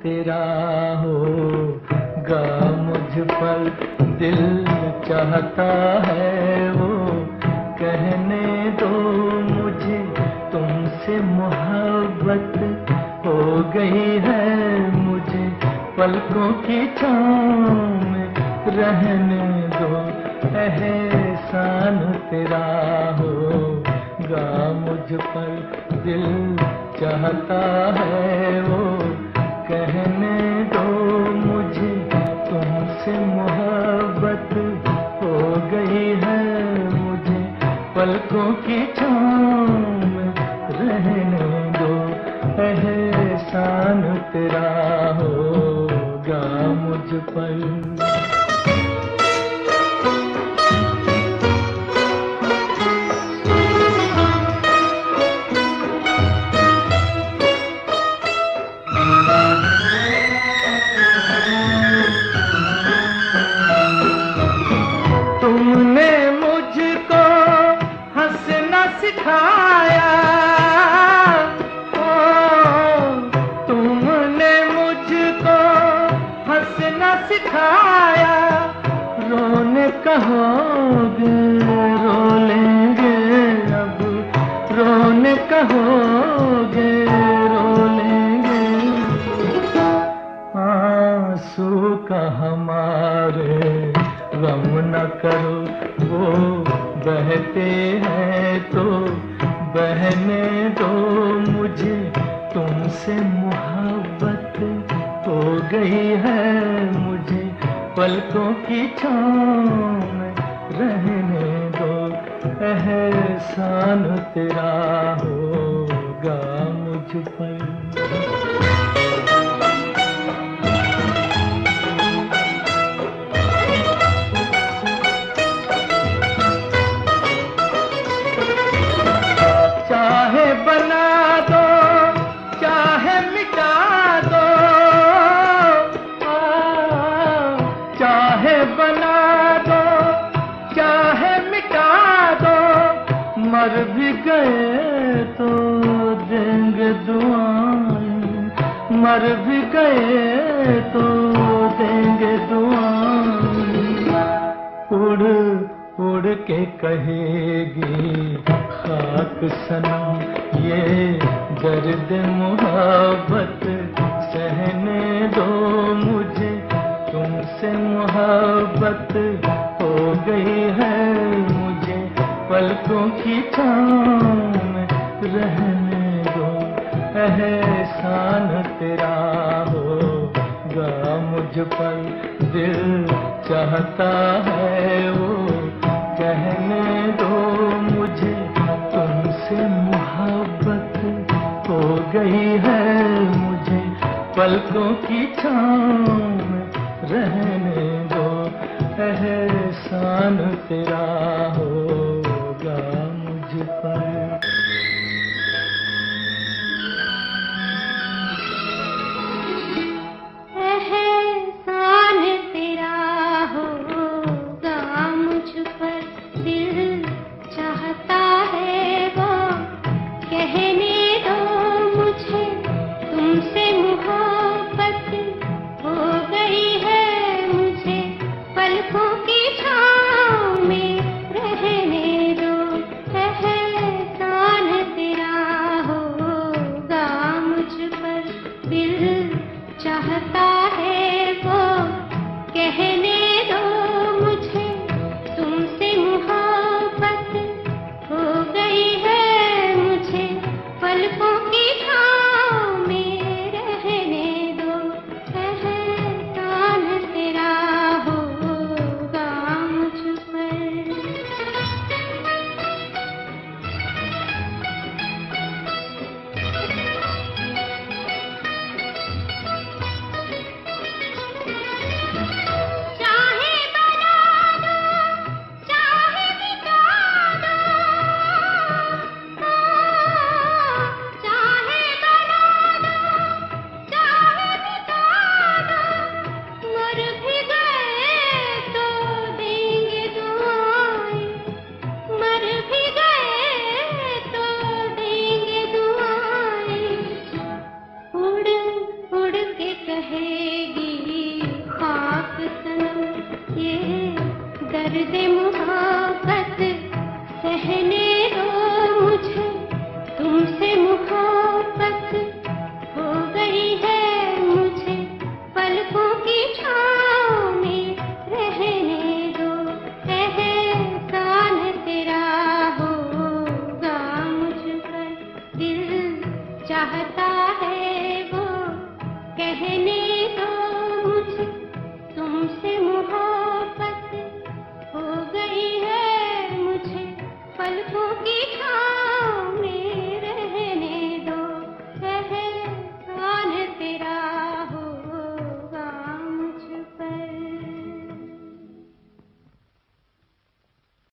तेरा होगा मुझ पर दिल चाहता है वो कहने दो मुझे तुमसे मोहब्बत हो गई है मुझे पलकों की छाँव में रहने दो एहसान तेरा होगा मुझ पर दिल चाहता है वो कहने दो मुझे तुमसे मोहब्बत हो गई है मुझे पलकों की छाँव में रहने दो एहसान तेरा होगा मुझ पर। तुमने मुझको हंसना सिखाया तुमने मुझको हंसना सिखाया रोने कहोगे रो लेंगे अब रोने कहोगे रो लेंगे आंसू का हमारे गम न करो वो बहते हैं तो बहने दो मुझे तुमसे मोहब्बत हो गई है मुझे पलकों की छाँव में रहने दो एहसान तेरा होगा मुझ पर। चाहे बना दो चाहे मिटा दो चाहे बना दो चाहे मिटा दो मर भी गए तो देंगे दुआएं मर भी गए तो देंगे दुआएं उड़ उड़ के कहेगी खाक सनम ये दर्द मोहब्बत सहने दो मुझे तुमसे मोहब्बत हो गई है मुझे पलकों की छाँव में रहने दो एहसान तेरा होगा मुझ पर दिल चाहता है वो कहने दो मुझे तुमसे मोहब्बत हो गई है मुझे पलकों की छाँव में रहने दो एहसान तेरा होगा मुझ पर। एहसान तेरा होगा मुझ पर दिल चाहता है वो कहने दो मुझे तुमसे मोहब्बत हो गई है मुझे पलकों की छाँव में रहे दर्द मुहाबत